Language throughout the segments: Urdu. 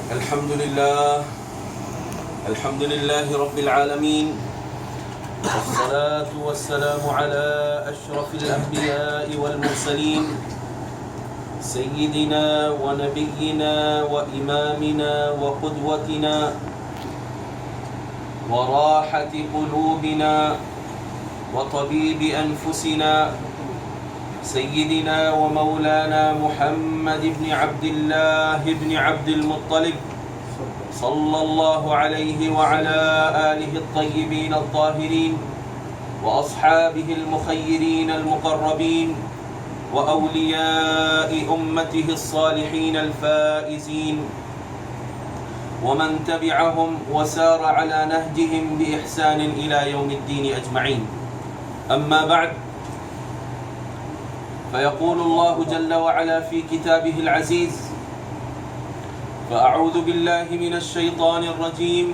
الحمد لله رب العالمين، والصلاة والسلام على أشرف الأنبياء والمرسلين سيدنا ونبينا وإمامنا وقدوتنا وراحة قلوبنا وطبيب أنفسنا سيدنا ومولانا محمد بن عبد الله بن عبد المطلب صلى الله عليه وعلى آله الطيبين الطاهرين وأصحابه المخيرين المقربين وأولياء أمته الصالحين الفائزين ومن تبعهم وسار على نهجهم بإحسان إلى يوم الدين أجمعين. أما بعد، فيقول الله جل وعلا في كتابه العزيز: فأعوذ بالله من الشيطان الرجيم،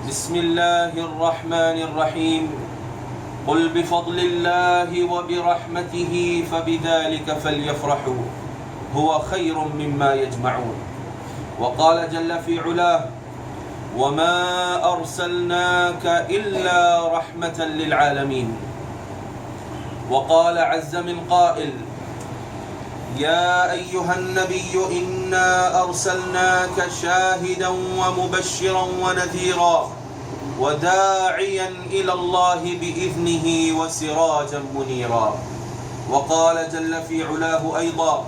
بسم الله الرحمن الرحيم، قل بفضل الله وبرحمته فبذلك فليفرحوا هو خير مما يجمعون. وقال جل في علاه: وما أرسلناك إلا رحمة للعالمين. وقال عز من قائل: يا أيها النبي إنا أرسلناك شاهدا ومبشرا ونذيرا وداعيا إلى الله بإذنه وسراجا منيرا. وقال جل في علاه أيضا: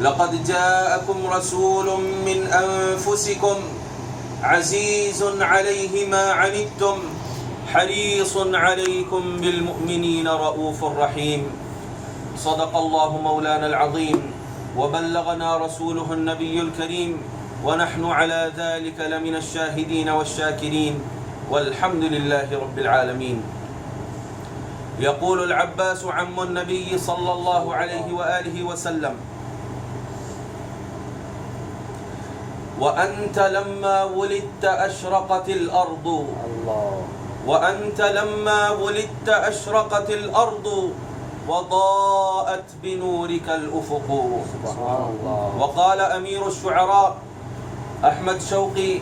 لقد جاءكم رسول من أنفسكم عزيز عليه ما عنتم حريص عليكم بالمؤمنين رؤوف رحيم. صدق الله مولانا العظيم وبلغنا رسوله النبي الكريم، ونحن على ذلك لمن الشاهدين والشاكرين، والحمد لله رب العالمين. يقول العباس عم النبي صلى الله عليه وآله وسلم: وأنت لما ولدت أشرقت الأرض، وأنت لما ولدت أشرقت الأرض وضاءت بنورك الأفق. وقال أمير الشعراء أحمد شوقي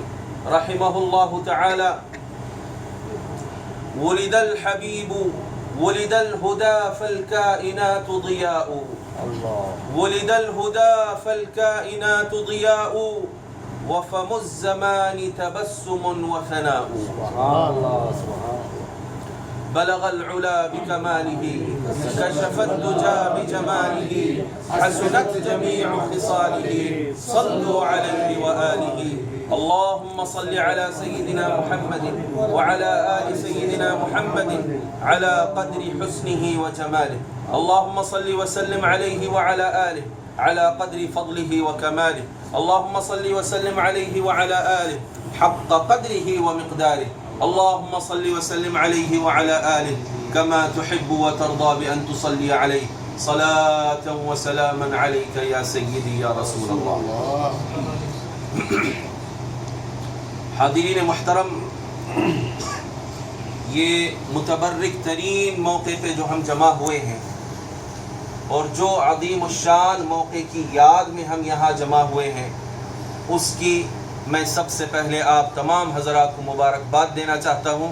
رحمه الله تعالى: ولد الحبيب ولد الهدى فالكائنات ضياء، ولد الهدى فالكائنات ضياء وفم الزمان تبسم وثناء. بلغ العلا بكماله كشف الدجى بجماله حسنت جميع خصاله صلوا عليه وآله. اللهم صل على سيدنا محمد وعلى آل سيدنا محمد على قدر حسنه وجماله. اللهم صل وسلم عليه وعلى آله على قدر فضله وكماله. اللهم صل وسلم عليه وعلى آله حق قدره ومقداره. اللهم صل وسلم عليه وعلى آله كما تحب وترضى بأن تصلي عليه صلاة وسلاما عليك يا سيدي يا رسول الله. حاضرین محترم، یہ متبرک ترین موقع پہ جو ہم جمع ہوئے ہیں اور جو عظیم الشان موقع کی یاد میں ہم یہاں جمع ہوئے ہیں، اس کی میں سب سے پہلے آپ تمام حضرات کو مبارکباد دینا چاہتا ہوں.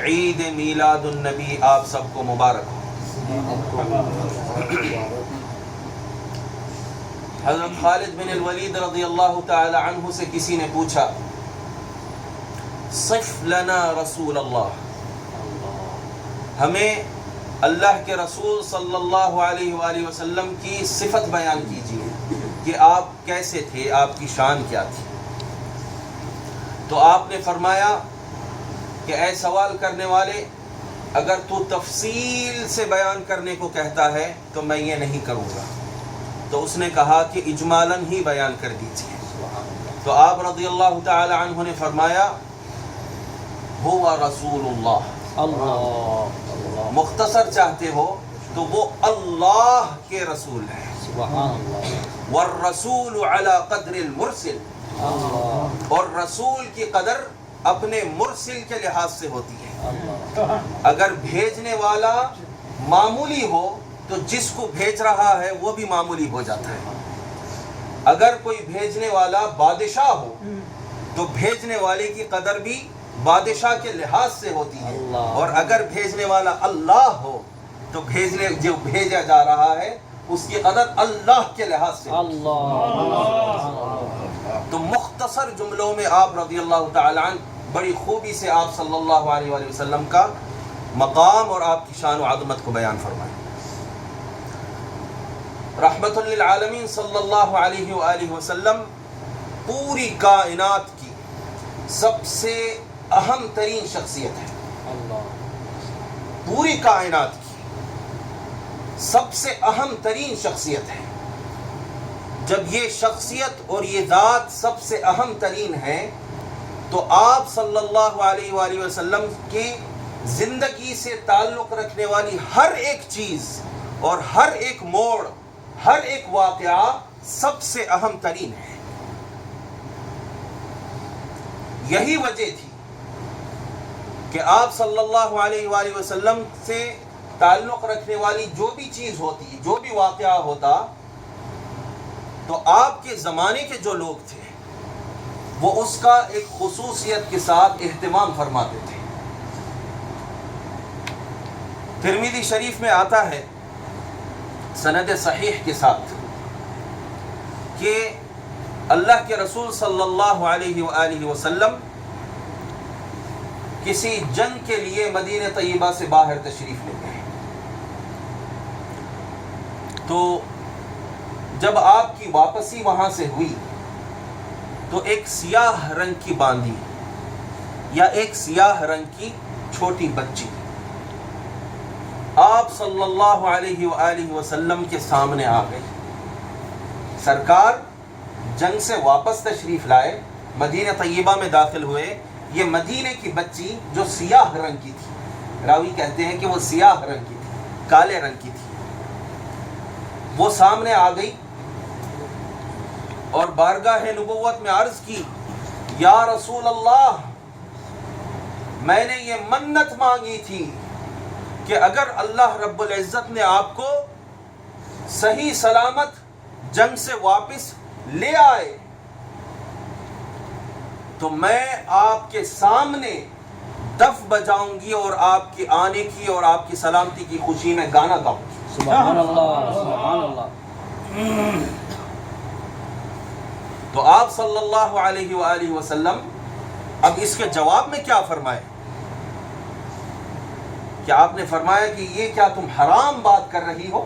عید میلاد النبی آپ سب کو مبارک ہو. حضرت خالد بن الولید رضی اللہ تعالی عنہ سے کسی نے پوچھا: صف لنا رسول اللہ، ہمیں اللہ کے رسول صلی اللہ علیہ وآلہ وسلم کی صفت بیان کیجیے کہ آپ کیسے تھے، آپ کی شان کیا تھی. تو آپ نے فرمایا کہ اے سوال کرنے والے، اگر تو تفصیل سے بیان کرنے کو کہتا ہے تو میں یہ نہیں کروں گا. تو اس نے کہا کہ اجمالاً ہی بیان کر دیجیے. تو آپ رضی اللہ تعالی عنہ نے فرمایا: ہوا رسول اللہ. مختصر چاہتے ہو تو وہ اللہ کے رسول ہے. والرسول علی قدر المرسل، اور رسول کی قدر اپنے مرسل کے لحاظ سے ہوتی ہے. اگر بھیجنے والا معمولی ہو تو جس کو بھیج رہا ہے وہ بھی معمولی ہو جاتا ہے. اگر کوئی بھیجنے والا بادشاہ ہو تو بھیجنے والے کی قدر بھی بادشاہ کے لحاظ سے ہوتی ہے، اور اگر بھیجنے والا اللہ ہو تو جو بھیجا جا رہا ہے اس کی قدر اللہ کے لحاظ سے ہوتی ہے۔ تو مختصر جملوں میں آپ رضی اللہ تعالی عنہ بڑی خوبی سے آپ صلی اللہ علیہ وآلہ وسلم کا مقام اور آپ کی شان و عظمت کو بیان فرمائیں۔ رحمت للعالمین صلی اللہ علیہ وآلہ وسلم پوری کائنات کی سب سے اہم ترین شخصیت ہے، پوری کائنات کی سب سے اہم ترین شخصیت ہے۔ جب یہ شخصیت اور یہ ذات سب سے اہم ترین ہے تو آپ صلی اللہ علیہ وآلہ وسلم کی زندگی سے تعلق رکھنے والی ہر ایک چیز اور ہر ایک موڑ، ہر ایک واقعہ سب سے اہم ترین ہے۔ یہی وجہ تھی کہ آپ صلی اللہ علیہ وآلہ وسلم سے تعلق رکھنے والی جو بھی چیز ہوتی، جو بھی واقعہ ہوتا، تو آپ کے زمانے کے جو لوگ تھے وہ اس کا ایک خصوصیت کے ساتھ اہتمام فرماتے تھے۔ ترمذی شریف میں آتا ہے سند صحیح کے ساتھ کہ اللہ کے رسول صلی اللہ علیہ وآلہ وسلم کسی جنگ کے لیے مدینہ طیبہ سے باہر تشریف لے گئے، تو جب آپ کی واپسی وہاں سے ہوئی تو ایک سیاہ رنگ کی باندی یا ایک سیاہ رنگ کی چھوٹی بچی آپ صلی اللہ علیہ وآلہ وسلم کے سامنے آ گئی۔ سرکار جنگ سے واپس تشریف لائے، مدینہ طیبہ میں داخل ہوئے، یہ مدینے کی بچی جو سیاہ رنگ کی تھی، راوی کہتے ہیں کہ وہ سیاہ رنگ کی تھی، کالے رنگ کی تھی، وہ سامنے آ گئی اور بارگاہ نبوت میں عرض کی، یا رسول اللہ، میں نے یہ منت مانگی تھی کہ اگر اللہ رب العزت نے آپ کو صحیح سلامت جنگ سے واپس لے آئے تو میں آپ کے سامنے دف بجاؤں گی اور آپ کی آنے کی اور آپ کی سلامتی کی خوشی میں گانا گاؤں گی۔ سبحان اللہ، سبحان اللہ۔ تو آپ صلی اللہ علیہ وآلہ وسلم اب اس کے جواب میں کیا فرمائے؟ کیا آپ نے فرمایا کہ یہ کیا تم حرام بات کر رہی ہو؟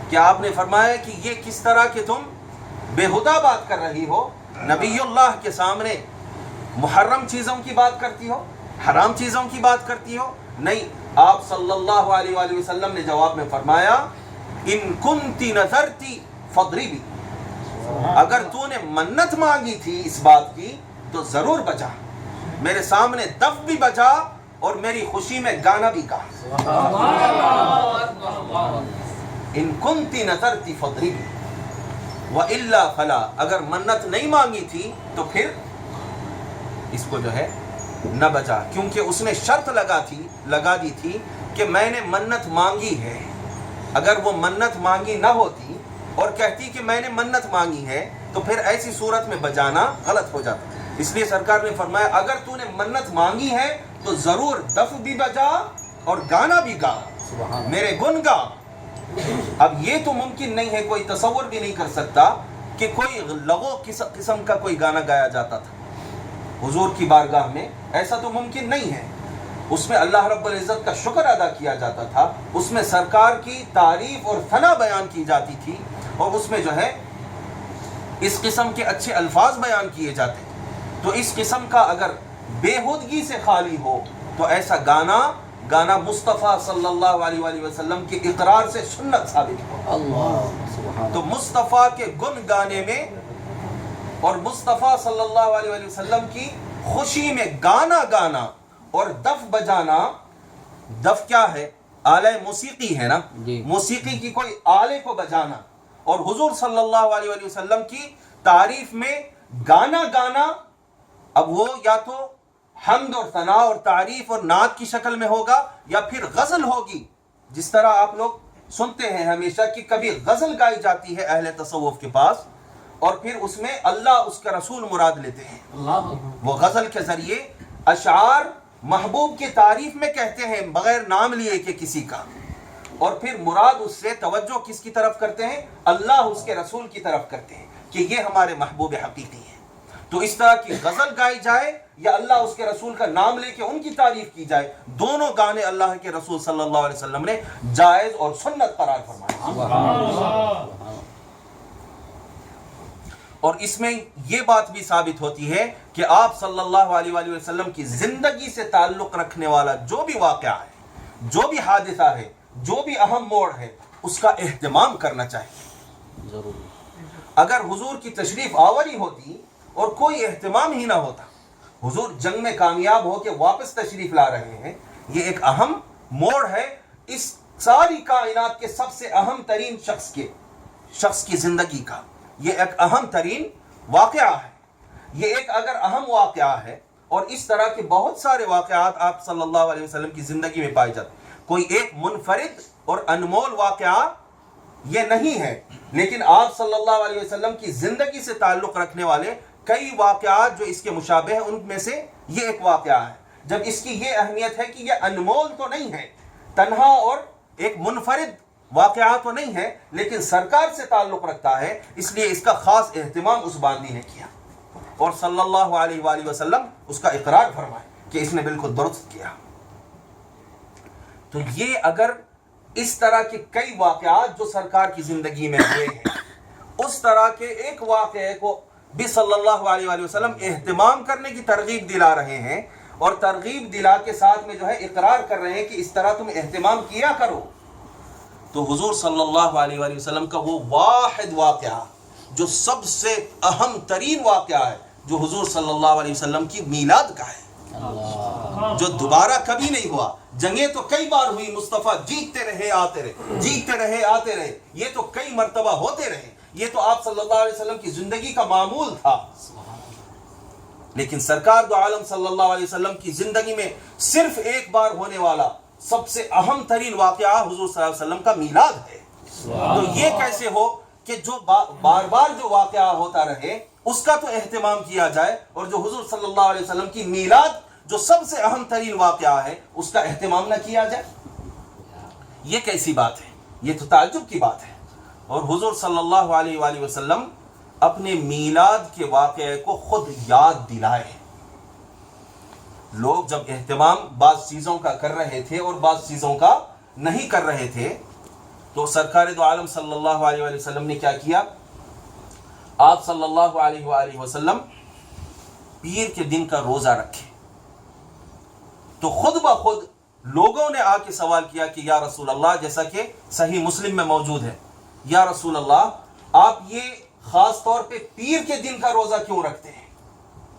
کیا آپ نے فرمایا کہ یہ کس طرح کہ تم بےہودہ بات کر رہی ہو؟ نبی اللہ کے سامنے محرم چیزوں کی بات کرتی ہو، حرام چیزوں کی بات کرتی ہو؟ نہیں، آپ صلی اللہ علیہ وآلہ وسلم نے جواب میں فرمایا، ان کنتی نذرتی فاضربی، اگر تو نے منت مانگی تھی اس بات کی تو ضرور بجا، میرے سامنے دف بھی بجا اور میری خوشی میں گانا بھی گا۔ ان کنتی نذرتی فاضربی وَإِلَّا فَلَا، اگر منت نہیں مانگی تھی تو پھر اس کو جو ہے نہ بجا، کیونکہ اس نے شرط لگا دی تھی کہ میں نے منت مانگی ہے۔ اگر وہ منت مانگی نہ ہوتی اور کہتی کہ میں نے منت مانگی ہے تو پھر ایسی صورت میں بجانا غلط ہو جاتا۔ اس لیے سرکار نے فرمایا اگر تو نے منت مانگی ہے تو ضرور دف بھی بجا اور گانا بھی گا، میرے گن گا۔ اب یہ تو ممکن نہیں ہے، کوئی تصور بھی نہیں کر سکتا کہ کوئی لغو قسم کا کوئی گانا گایا جاتا تھا حضور کی بارگاہ میں، ایسا تو ممکن نہیں ہے۔ اس میں اللہ رب العزت کا شکر ادا کیا جاتا تھا، اس میں سرکار کی تعریف اور ثنا بیان کی جاتی تھی، اور اس میں جو ہے اس قسم کے اچھے الفاظ بیان کیے جاتے تھے۔ تو اس قسم کا اگر بےہودگی سے خالی ہو تو ایسا گانا مصطفیٰ صلی اللہ علیہ وآلہ وسلم کے اقرار سے سنت ثابت ہو۔ تو مصطفیٰ کے گن گانے میں اور مصطفیٰ صلی اللہ علیہ وآلہ وسلم کی خوشی میں گانا اور دف بجانا، دف کیا ہے؟ آلہ موسیقی ہے نا، موسیقی کی کوئی آلے کو بجانا، اور حضور صلی اللہ علیہ وآلہ وسلم کی تعریف میں گانا، اب وہ یا تو حمد اور ثنا اور تعریف اور نعت کی شکل میں ہوگا یا پھر غزل ہوگی، جس طرح آپ لوگ سنتے ہیں ہمیشہ کہ کبھی غزل گائی جاتی ہے اہل تصوف کے پاس اور پھر اس میں اللہ اس کا رسول مراد لیتے ہیں. وہ غزل کے ذریعے اشعار محبوب کی تعریف میں کہتے ہیں بغیر نام لیے کہ کسی کا, اور پھر مراد اس سے توجہ کس کی طرف کرتے ہیں؟ اللہ اس کے رسول کی طرف کرتے ہیں کہ یہ ہمارے محبوب حقیقی ہیں. تو اس طرح کی غزل گائی جائے یا اللہ اس کے رسول کا نام لے کے ان کی تعریف کی جائے, دونوں گانے اللہ کے رسول صلی اللہ علیہ وسلم نے جائز اور سنت قرار فرمائے. اور اس میں یہ بات بھی ثابت ہوتی ہے کہ آپ صلی اللہ علیہ وآلہ وسلم کی زندگی سے تعلق رکھنے والا جو بھی واقعہ ہے, جو بھی حادثہ ہے, جو بھی اہم موڑ ہے, اس کا اہتمام کرنا چاہیے. ضرور. اگر حضور کی تشریف آوری ہوتی اور کوئی اہتمام ہی نہ ہوتا, حضور جنگ میں کامیاب ہو کے واپس تشریف لا رہے ہیں, یہ ایک اہم موڑ ہے اس ساری کائنات کے سب سے اہم ترین شخص کی زندگی کا. یہ ایک اہم ترین واقعہ ہے. یہ ایک اگر اہم واقعہ ہے, اور اس طرح کے بہت سارے واقعات آپ صلی اللہ علیہ وسلم کی زندگی میں پائے جاتے ہیں, کوئی ایک منفرد اور انمول واقعہ یہ نہیں ہے, لیکن آپ صلی اللہ علیہ وسلم کی زندگی سے تعلق رکھنے والے کئی واقعات جو اس کے مشابہ ہیں, ان میں سے یہ ایک واقعہ ہے. جب اس کی یہ اہمیت ہے کہ یہ انمول تو نہیں ہے, تنہا اور ایک منفرد واقعہ تو نہیں ہے, لیکن سرکار سے تعلق رکھتا ہے, اس لیے اس کا خاص اہتمام اس باندی نے کیا اور صلی اللہ علیہ وآلہ وسلم اس کا اقرار فرمائے کہ اس نے بالکل درست کیا. تو یہ اگر اس طرح کے کئی واقعات جو سرکار کی زندگی میں ہوئے ہیں, اس طرح کے ایک واقعے کو بھی صلی اللہ علیہ وآلہ وسلم اہتمام کرنے کی ترغیب دلا رہے ہیں, اور ترغیب دلا کے ساتھ میں جو ہے اقرار کر رہے ہیں کہ اس طرح تم اہتمام کیا کرو, تو حضور صلی اللہ علیہ وآلہ وسلم کا وہ واحد واقعہ جو سب سے اہم ترین واقعہ ہے, جو حضور صلی اللہ علیہ وسلم کی میلاد کا ہے, جو دوبارہ کبھی نہیں ہوا. جنگیں تو کئی بار ہوئی, مصطفیٰ جیتتے رہے آتے رہے, جیتتے رہے آتے رہے, یہ تو کئی مرتبہ ہوتے رہے, یہ تو آپ صلی اللہ علیہ وسلم کی زندگی کا معمول تھا. لیکن سرکار دو عالم صلی اللہ علیہ وسلم کی زندگی میں صرف ایک بار ہونے والا سب سے اہم ترین واقعہ حضور صلی اللہ علیہ وسلم کا میلاد ہے. تو یہ کیسے ہو کہ جو بار بار جو واقعہ ہوتا رہے اس کا تو اہتمام کیا جائے, اور جو حضور صلی اللہ علیہ وسلم کی میلاد جو سب سے اہم ترین واقعہ ہے اس کا اہتمام نہ کیا جائے؟ یہ کیسی بات ہے؟ یہ تو تعجب کی بات ہے. اور حضور صلی اللہ علیہ وآلہ وسلم اپنے میلاد کے واقعے کو خود یاد دلائے. لوگ جب اہتمام بعض چیزوں کا کر رہے تھے اور بعض چیزوں کا نہیں کر رہے تھے, تو سرکار دو عالم صلی اللہ علیہ وآلہ وسلم نے کیا کیا؟ آپ صلی اللہ علیہ وآلہ وسلم پیر کے دن کا روزہ رکھے. تو خود بخود لوگوں نے آ کے سوال کیا کہ یا رسول اللہ, جیسا کہ صحیح مسلم میں موجود ہے, یا رسول اللہ آپ یہ خاص طور پہ پیر کے دن کا روزہ کیوں رکھتے ہیں؟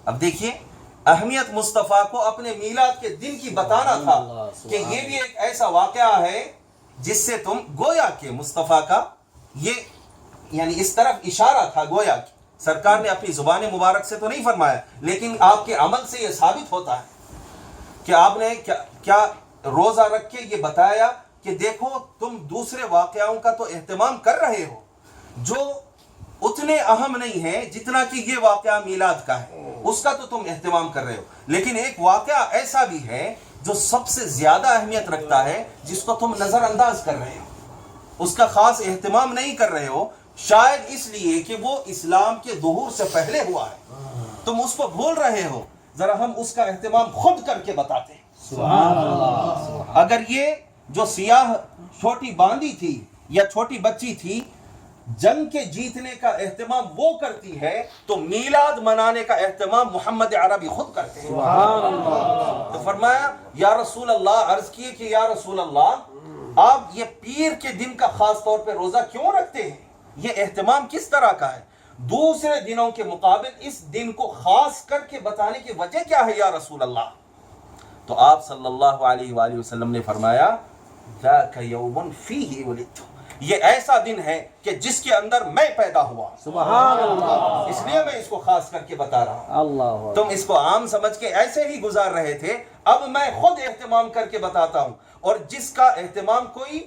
اب دیکھیے, اہمیت مصطفیٰ کو اپنے میلاد کے دن کی بتانا تھا کہ یہ بھی ایک ایسا واقعہ ہے جس سے تم گویا کہ مصطفیٰ کا یہ یعنی اس طرف اشارہ تھا, گویا کہ سرکار نے اپنی زبان مبارک سے تو نہیں فرمایا, لیکن آپ کے عمل سے یہ ثابت ہوتا ہے کہ آپ نے کیا روزہ رکھ کے یہ بتایا کہ دیکھو تم دوسرے واقعوں کا تو اہتمام کر رہے ہو جو اتنے اہم نہیں ہیں جتنا کہ یہ واقعہ میلاد کا ہے, اس کا تو تم اہتمام کر رہے ہو, لیکن ایک واقعہ ایسا بھی ہے جو سب سے زیادہ اہمیت رکھتا ہے جس کو تم نظر انداز کر رہے ہو, اس کا خاص اہتمام نہیں کر رہے ہو, شاید اس لیے کہ وہ اسلام کے ظہور سے پہلے ہوا ہے, تم اس کو بھول رہے ہو. ذرا ہم اس کا اہتمام خود کر کے بتاتے ہیں. سبحان اللہ. اگر یہ جو سیاہ چھوٹی باندی تھی یا چھوٹی بچی تھی جنگ کے جیتنے کا اہتمام وہ کرتی ہے, تو میلاد منانے کا اہتمام محمد عربی خود کرتے ہیں. سبحان اللہ. تو فرمایا یا رسول اللہ, عرض کیے کہ یا رسول اللہ آپ یہ پیر کے دن کا خاص طور پہ روزہ کیوں رکھتے ہیں؟ یہ اہتمام کس طرح کا ہے؟ دوسرے دنوں کے مقابل اس دن کو خاص کر کے بتانے کی وجہ کیا ہے یا رسول اللہ؟ تو آپ صلی اللہ علیہ وآلہ وسلم نے فرمایا ذاک یوم فیہ ولدت, یہ ایسا دن ہے کہ جس کے اندر میں پیدا ہوا. سبحان اللہ. اس لیے میں اس کو خاص کر کے بتا رہا ہوں. اللہ. تم اس کو عام سمجھ کے ایسے ہی گزار رہے تھے, اب میں خود اہتمام کر کے بتاتا ہوں. اور جس کا اہتمام کوئی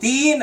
3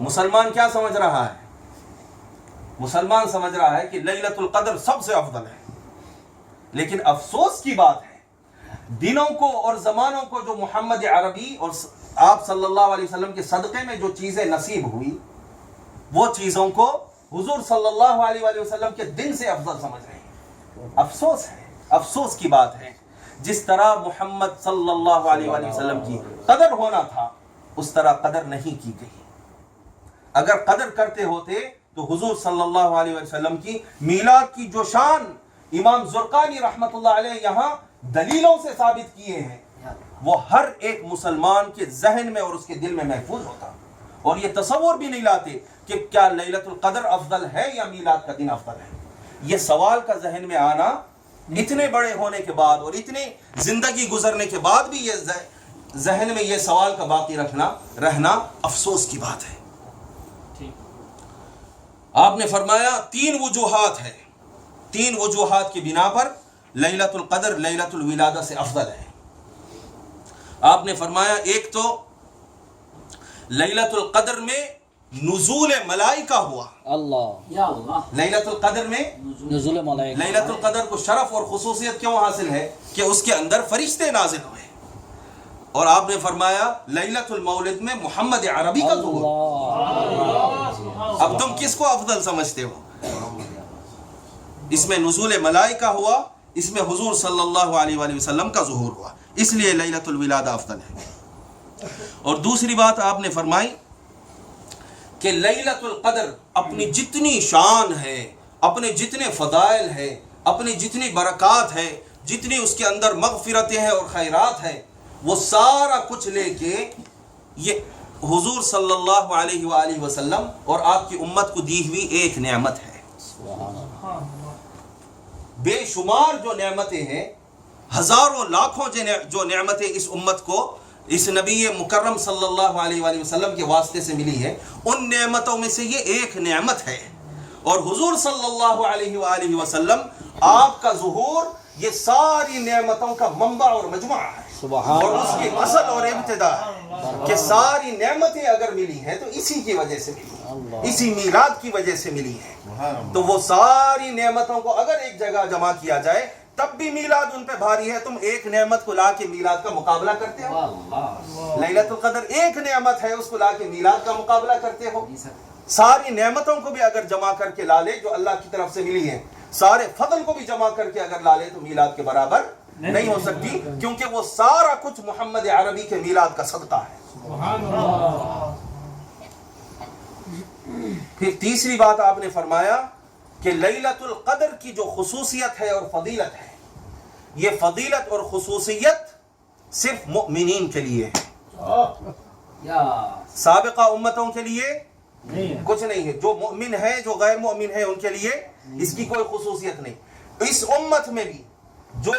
مسلمان کیا سمجھ رہا ہے؟ مسلمان سمجھ رہا ہے کہ لیلۃ القدر سب سے افضل ہے، لیکن افسوس کی بات ہے دنوں کو اور زمانوں کو جو محمد عربی اور آپ صلی اللہ علیہ وسلم کے صدقے میں جو چیزیں نصیب ہوئی، وہ چیزوں کو حضور صلی اللہ علیہ وآلہ وسلم کے دن سے افضل سمجھ رہے ہیں۔ افسوس ہے، افسوس کی بات ہے، جس طرح محمد صلی اللہ علیہ وآلہ وسلم کی قدر ہونا تھا اس طرح قدر نہیں کی گئی۔ اگر قدر کرتے ہوتے تو حضور صلی اللہ علیہ وسلم کی میلاد کی جو شان امام زرقانی رحمت اللہ علیہ یہاں دلیلوں سے ثابت کیے ہیں، وہ ہر ایک مسلمان کے ذہن میں اور اس کے دل میں محفوظ ہوتا، اور یہ تصور بھی نہیں لاتے کہ کیا لیلۃ القدر افضل ہے یا میلاد کا دن افضل ہے۔ یہ سوال کا ذہن میں آنا اتنے بڑے ہونے کے بعد اور اتنے زندگی گزرنے کے بعد بھی یہ ذہن میں یہ سوال کا باقی رہنا افسوس کی بات ہے۔ آپ نے فرمایا 3 وجوہات ہے، 3 وجوہات کی بنا پر لیلۃ القدر لیلۃ الولادہ سے افضل ہے۔ آپ نے فرمایا ایک تو لیلۃ القدر میں نزول ملائکہ ہوا، اللہ لیلۃ القدر میں نزول ملائکہ، لیلۃ القدر کو شرف اور خصوصیت کیوں حاصل ہے کہ اس کے اندر فرشتے نازل ہوئے، اور آپ نے فرمایا لیلۃ المولد میں محمد عربی کا ظہور۔ اب تم کس کو افضل سمجھتے ہو؟ اس میں نزول ملائکہ ہوا، اس میں حضور صلی اللہ علیہ وآلہ وسلم کا ظہور ہوا، اس لیے لیلۃ الولادہ افضل ہے۔ اور دوسری بات آپ نے فرمائی کہ لیلۃ القدر اپنی جتنی شان ہے، اپنے جتنے فضائل ہے، اپنی جتنی برکات ہے، جتنی اس کے اندر مغفرتیں ہیں اور خیرات ہیں، وہ سارا کچھ لے کے یہ حضور صلی اللہ علیہ وآلہ وسلم اور آپ کی امت کو دی ہوئی ایک نعمت ہے۔ بے شمار جو نعمتیں ہیں، ہزاروں لاکھوں جو نعمتیں اس امت کو اس نبی مکرم صلی اللہ علیہ وآلہ وسلم کے واسطے سے ملی ہے، ان نعمتوں میں سے یہ ایک نعمت ہے۔ اور حضور صلی اللہ علیہ وآلہ وسلم آپ کا ظہور یہ ساری نعمتوں کا منبع اور مجمع ہے، اور اس کی اصل اور ابتدا ہے کہ ساری نعمتیں اگر ملی ہیں تو اسی کی وجہ سے ملی، اسی میلاد کی وجہ سے ملی ہے۔ تو وہ ساری نعمتوں کو اگر ایک جگہ جمع کیا جائے تب بھی میلاد ان پہ بھاری ہے۔ تم ایک نعمت کو لا کے میلاد کا مقابلہ کرتے ہو، لیلۃ القدر ایک نعمت ہے، اس کو لا کے میلاد کا مقابلہ کرتے ہو۔ ساری نعمتوں کو بھی اگر جمع کر کے لا لے جو اللہ کی طرف سے ملی ہیں، سارے فضل کو بھی جمع کر کے اگر لا لے تو میلاد کے برابر نہیں ہو سکتی، کیونکہ وہ سارا کچھ محمد عربی کے میلاد کا صدقہ ہے۔ پھر تیسری بات آپ نے فرمایا کہ لیلۃ القدر کی جو خصوصیت ہے اور فضیلت ہے، یہ فضیلت اور خصوصیت صرف مؤمنین کے لیے ہے، سابقہ امتوں کے لیے کچھ نہیں ہے۔ جو مؤمن ہے، جو غیر مؤمن ہے، ان کے لیے اس کی کوئی خصوصیت نہیں۔ اس امت میں بھی جو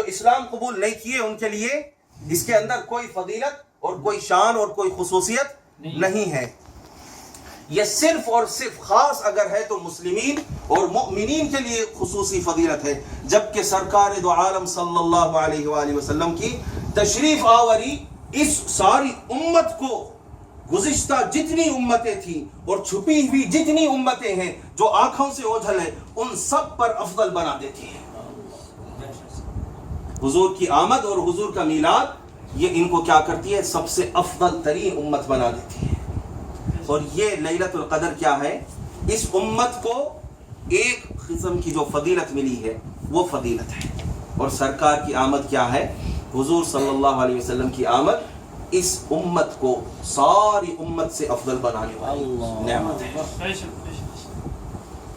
اسلام قبول نہیں کیے ان کے لیے اس کے اندر کوئی فضیلت اور کوئی شان اور کوئی خصوصیت نہیں ہے۔ یہ صرف اور صرف خاص اگر ہے تو مسلمین اور مؤمنین کے لیے خصوصی فضیلت ہے، جبکہ سرکار دو عالم صلی اللہ علیہ وآلہ وسلم کی تشریف آوری اس ساری امت کو، گزشتہ جتنی امتیں تھیں اور چھپی ہوئی جتنی امتیں ہیں جو آنکھوں سے اوجھل ہے، ان سب پر افضل بنا دیتی ہے۔ حضور کی آمد اور حضور کا میلاد یہ ان کو کیا کرتی ہے؟ سب سے افضل ترین امت بنا دیتی ہے۔ اور یہ لیلۃ القدر کیا ہے؟ اس امت کو ایک قسم کی جو فضیلت ملی ہے وہ فضیلت ہے، اور سرکار کی آمد کیا ہے؟ حضور صلی اللہ علیہ وسلم کی آمد اس امت کو ساری امت سے افضل بنانے والی نعمت ہے۔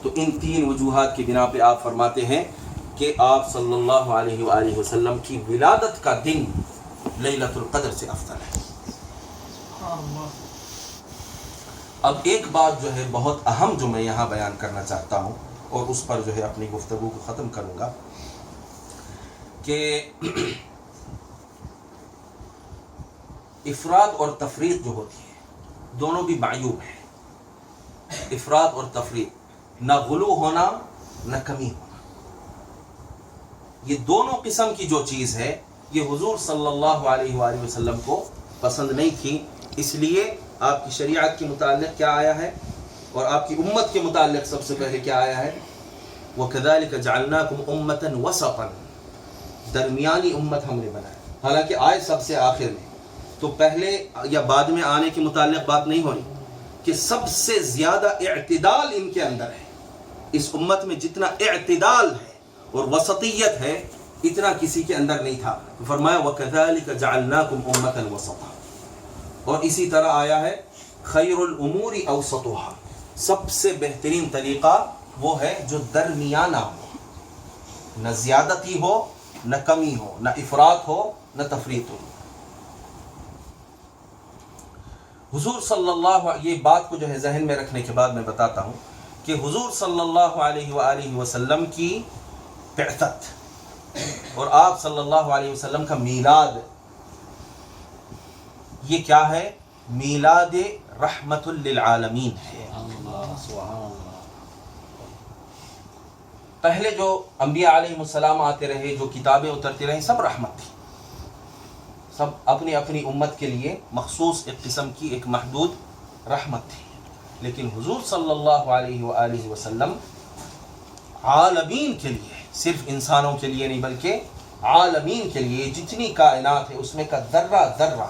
تو ان 3 وجوہات کی بنا پہ آپ فرماتے ہیں کہ آپ صلی اللہ علیہ وآلہ وسلم کی ولادت کا دن لیلۃ القدر سے افضل ہے۔ اب ایک بات جو ہے بہت اہم جو میں یہاں بیان کرنا چاہتا ہوں اور اس پر جو ہے اپنی گفتگو کو ختم کروں گا کہ افراد اور تفریط جو ہوتی ہے دونوں بھی معیوب ہے۔ افراد اور تفریط، نہ غلو ہونا نہ کمی ہونا، یہ دونوں قسم کی جو چیز ہے یہ حضور صلی اللہ علیہ وآلہ وسلم کو پسند نہیں تھی، اس لیے آپ کی شریعت کے متعلق کیا آیا ہے اور آپ کی امت کے متعلق سب سے پہلے کیا آیا ہے؟ وَكَذَلِكَ جَعَلْنَاكُمْ أُمَّةً وَسَطًا، درمیانی امت ہم نے بنایا. حالانکہ آئے سب سے آخر میں، تو پہلے یا بعد میں آنے کے متعلق بات نہیں ہو رہی کہ سب سے زیادہ اعتدال ان کے اندر ہے. اس امت میں جتنا اعتدال ہے اور وسطیت ہے اتنا کسی کے اندر نہیں تھا. فرمایا وَكَذَلِكَ جَعَلْنَاكُمْ أُمَّةً وَسَطًا. اور اسی طرح آیا ہے خَيْرُ الْأُمُورِ أَوْسَطُهَا، سب سے بہترین طریقہ وہ ہے جو درمیانہ ہو، نہ زیادتی ہو نہ کمی ہو، نہ افراط ہو نہ تفریط ہو. حضور صلی اللہ یہ بات کو جو ہے ذہن میں رکھنے کے بعد میں بتاتا ہوں کہ حضور صلی اللہ علیہ وآلہ وسلم کی بعثت اور آپ صلی اللہ علیہ وسلم کا میلاد، یہ کیا ہے؟ میلاد رحمت للعالمین ہے. پہلے جو انبیاء علیہ السلام آتے رہے، جو کتابیں اترتی رہیں، سب رحمت تھی، سب اپنی اپنی امت کے لیے مخصوص ایک قسم کی ایک محدود رحمت تھی. لیکن حضور صلی اللہ علیہ وآلہ وسلم عالمین کے لیے، صرف انسانوں کے لیے نہیں بلکہ عالمین کے لیے، جتنی کائنات ہے اس میں کا ذرہ ذرہ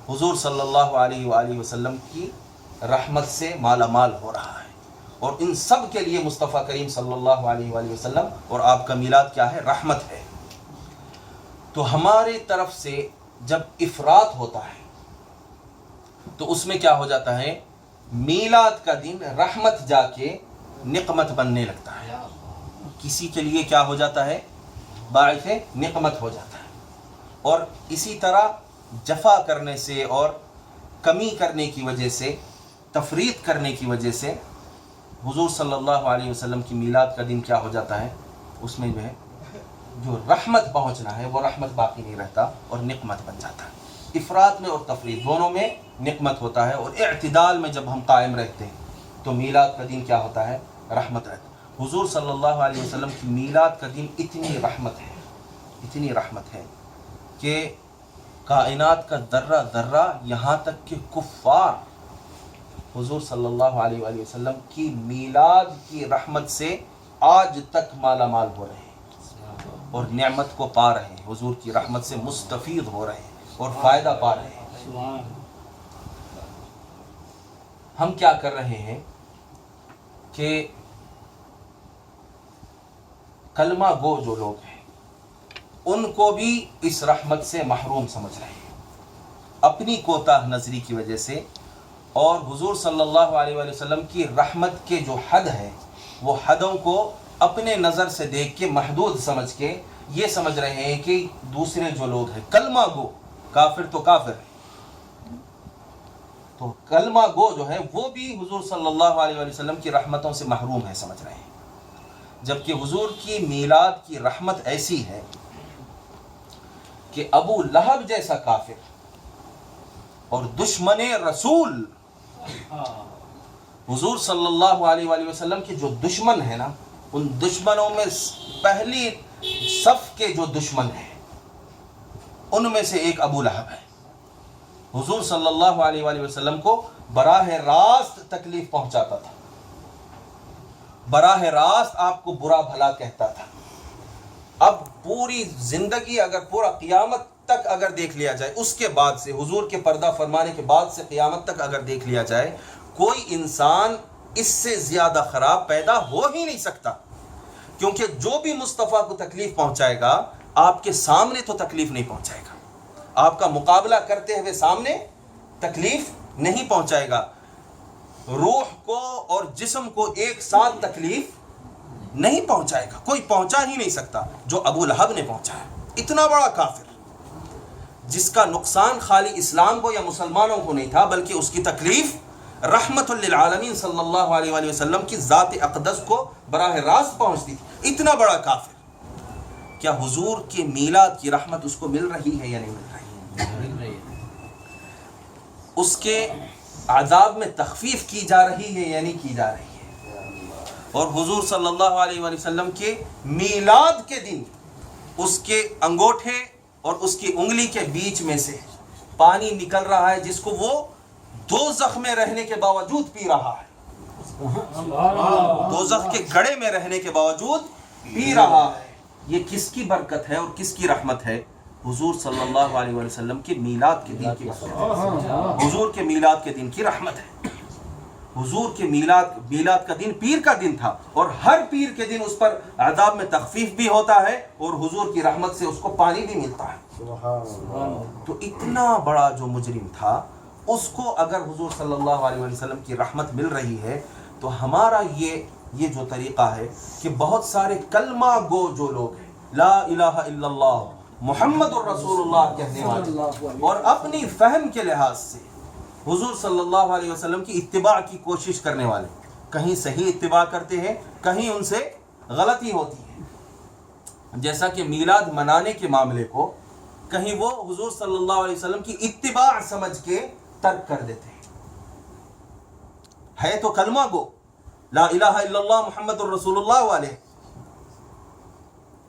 حضور صلی اللہ علیہ وآلہ وسلم کی رحمت سے مالا مال ہو رہا ہے. اور ان سب کے لیے مصطفیٰ کریم صلی اللہ علیہ وآلہ وسلم اور آپ کا میلاد کیا ہے؟ رحمت ہے. تو ہماری طرف سے جب افراط ہوتا ہے تو اس میں کیا ہو جاتا ہے؟ میلاد کا دن رحمت جا کے نقمت بننے لگتا ہے. کسی کے لیے کیا ہو جاتا ہے؟ باعث نقمت ہو جاتا ہے. اور اسی طرح جفا کرنے سے اور کمی کرنے کی وجہ سے، تفریط کرنے کی وجہ سے حضور صلی اللہ علیہ وسلم کی میلاد کا دن کیا ہو جاتا ہے؟ اس میں جو ہے جو رحمت پہنچنا ہے وہ رحمت باقی نہیں رہتا اور نقمت بن جاتا ہے. افراط میں اور تفریط دونوں میں نقمت ہوتا ہے، اور اعتدال میں جب ہم قائم رہتے ہیں تو میلاد کا دن کیا ہوتا ہے؟ رحمت رہتا ہے. حضور صلی اللہ علیہ وسلم کی میلاد کا دن اتنی رحمت ہے، اتنی رحمت ہے کہ کائنات کا ذرہ ذرہ، یہاں تک کہ کفار حضور صلی اللہ علیہ وآلہ وسلم کی میلاد کی رحمت سے آج تک مالا مال ہو رہے ہیں اور نعمت کو پا رہے ہیں، حضور کی رحمت سے مستفید ہو رہے ہیں اور فائدہ پا رہے ہیں. ہم کیا کر رہے ہیں کہ کلمہ گو جو لوگ ہیں ان کو بھی اس رحمت سے محروم سمجھ رہے ہیں اپنی کوتاہ نظری کی وجہ سے. اور حضور صلی اللہ علیہ وآلہ وسلم کی رحمت کے جو حد ہے وہ حدوں کو اپنے نظر سے دیکھ کے محدود سمجھ کے یہ سمجھ رہے ہیں کہ دوسرے جو لوگ ہیں کلمہ گو، کافر تو کافر ہے، تو کلمہ گو جو ہے وہ بھی حضور صلی اللہ علیہ وآلہ وسلم کی رحمتوں سے محروم ہے سمجھ رہے ہیں. جبکہ حضور کی میلاد کی رحمت ایسی ہے کہ ابو لہب جیسا کافر اور دشمن رسول، حضور صلی اللہ علیہ وآلہ وسلم کے جو دشمن ہیں نا، ان دشمنوں میں پہلی صف کے جو دشمن ہیں ان میں سے ایک ابو لہب ہے. حضور صلی اللہ علیہ وآلہ وسلم کو براہ راست تکلیف پہنچاتا تھا، براہ راست آپ کو برا بھلا کہتا تھا. اب پوری زندگی اگر پورا قیامت تک اگر دیکھ لیا جائے، اس کے بعد سے حضور کے پردہ فرمانے کے بعد سے قیامت تک اگر دیکھ لیا جائے، کوئی انسان اس سے زیادہ خراب پیدا ہو ہی نہیں سکتا. کیونکہ جو بھی مصطفیٰ کو تکلیف پہنچائے گا آپ کے سامنے تو تکلیف نہیں پہنچائے گا، آپ کا مقابلہ کرتے ہوئے سامنے تکلیف نہیں پہنچائے گا. روح کو اور جسم کو ایک ساتھ تکلیف نہیں پہنچائے گا، کوئی پہنچا ہی نہیں سکتا جو ابو لہب نے پہنچایا. اتنا بڑا کافر جس کا نقصان خالی اسلام کو یا مسلمانوں کو نہیں تھا بلکہ اس کی تکلیف رحمت للعالمین صلی اللہ علیہ وآلہ وسلم کی ذات اقدس کو براہ راست پہنچتی تھی. اتنا بڑا کافر، کیا حضور کے میلاد کی رحمت اس کو مل رہی ہے یا نہیں مل رہی ہے؟ اس کے عذاب میں تخفیف کی جا رہی ہے یا نہیں کی جا رہی ہے؟ اور حضور صلی اللہ علیہ وآلہ وسلم کے میلاد کے دن اس کے انگوٹھے اور اس کی انگلی کے بیچ میں سے پانی نکل رہا ہے جس کو وہ دوزخ میں رہنے کے باوجود پی رہا ہے، دوزخ کے گڑھے میں رہنے کے باوجود پی رہا ہے. یہ کس کی برکت ہے اور کس کی رحمت ہے؟ حضور صلی اللہ علیہ وسلم کے میلاد کے دن کی برکت ہے، حضور کے میلاد کے دن کی رحمت ہے. حضور کے میلاد کا دن پیر کا دن تھا، اور ہر پیر کے دن اس پر عذاب میں تخفیف بھی ہوتا ہے اور حضور کی رحمت سے اس کو پانی بھی ملتا ہے. تو اتنا بڑا جو مجرم تھا اس کو اگر حضور صلی اللہ علیہ وسلم کی رحمت مل رہی ہے، تو ہمارا یہ جو طریقہ ہے کہ بہت سارے کلمہ گو جو لوگ ہیں، لا الہ الا اللہ محمد الرسول اللہ کہنے والے، اور اپنی فہم کے لحاظ سے حضور صلی اللہ علیہ وسلم کی اتباع کی کوشش کرنے والے، کہیں صحیح اتباع کرتے ہیں، کہیں ان سے غلطی ہوتی ہے. جیسا کہ میلاد منانے کے معاملے کو کہیں وہ حضور صلی اللہ علیہ وسلم کی اتباع سمجھ کے ترک کر دیتے ہیں. ہے تو کلمہ گو، لا الہ الا اللہ محمد الرسول اللہ والے،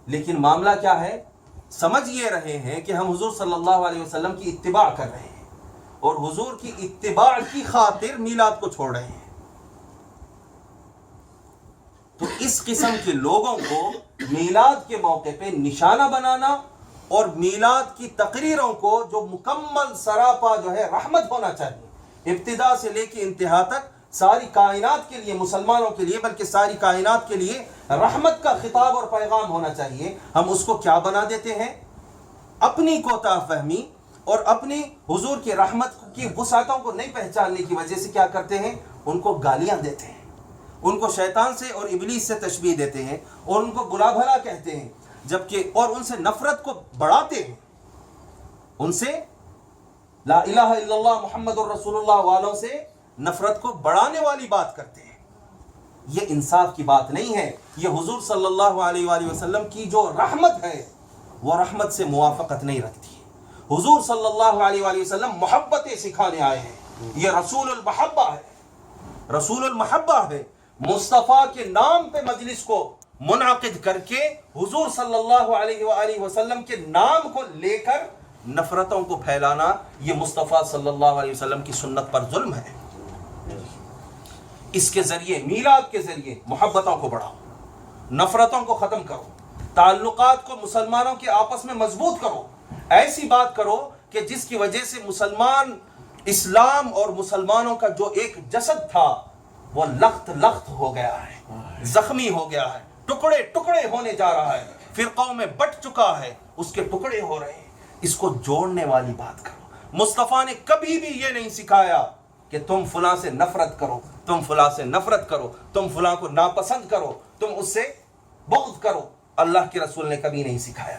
لیکن معاملہ کیا ہے؟ سمجھ یہ رہے ہیں کہ ہم حضور صلی اللہ علیہ وسلم کی اتباع کر رہے ہیں اور حضور کی اتباع کی خاطر میلاد کو چھوڑ رہے ہیں. تو اس قسم کے لوگوں کو میلاد کے موقع پہ نشانہ بنانا اور میلاد کی تقریروں کو جو مکمل سراپا جو ہے رحمت ہونا چاہیے، ابتدا سے لے کے انتہا تک ساری کائنات کے لیے، مسلمانوں کے لیے بلکہ ساری کائنات کے لیے رحمت کا خطاب اور پیغام ہونا چاہیے، ہم اس کو کیا بنا دیتے ہیں؟ اپنی کوتاہ فہمی اور اپنی حضور کی رحمت کی وسعتوں کو نہیں پہچاننے کی وجہ سے کیا کرتے ہیں؟ ان کو گالیاں دیتے ہیں، ان کو شیطان سے اور ابلیس سے تشبیہ دیتے ہیں اور ان کو برا بھلا کہتے ہیں، جبکہ اور ان سے نفرت کو بڑھاتے ہیں، ان سے لا الہ الا اللہ محمد الرسول اللہ والوں سے نفرت کو بڑھانے والی بات کرتے ہیں. یہ انصاف کی بات نہیں ہے. یہ حضور صلی اللہ علیہ وآلہ وسلم کی جو رحمت ہے وہ رحمت سے موافقت نہیں رکھتی. حضور صلی اللہ علیہ وآلہ وسلم محبتیں سکھانے آئے ہیں. یہ رسول المحبہ ہے، رسول المحبہ ہے. مصطفیٰ کے نام پہ مجلس کو منعقد کر کے حضور صلی اللہ علیہ وآلہ وسلم کے نام کو لے کر نفرتوں کو پھیلانا، یہ مصطفیٰ صلی اللہ علیہ وسلم کی سنت پر ظلم ہے. اس کے ذریعے، میلاد کے ذریعے محبتوں کو بڑھاؤ، نفرتوں کو ختم کرو، تعلقات کو مسلمانوں کے آپس میں مضبوط کرو. ایسی بات کرو کہ جس کی وجہ سے مسلمان، اسلام اور مسلمانوں کا جو ایک جسد تھا وہ لخت لخت ہو گیا ہے، زخمی ہو گیا ہے، ٹکڑے ٹکڑے ہونے جا رہا ہے، فرقوں میں بٹ چکا ہے، اس کے ٹکڑے ہو رہے ہیں. اس کو جوڑنے والی بات کرو. مصطفیٰ نے کبھی بھی یہ نہیں سکھایا کہ تم فلاں سے نفرت کرو، تم فلاں سے نفرت کرو، تم فلاں کو ناپسند کرو، تم اس سے بغض کرو. اللہ کے رسول نے کبھی نہیں سکھایا.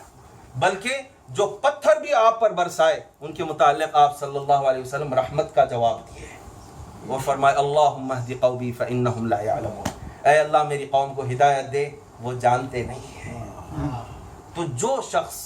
بلکہ جو پتھر بھی آپ پر برسائے ان کے متعلق آپ صلی اللہ علیہ وسلم رحمت کا جواب دیے. وہ فرمائے اللہم اہد قومی فانہم لا یعلمون، اے اللہ میری قوم کو ہدایت دے، وہ جانتے نہیں ہیں. تو جو شخص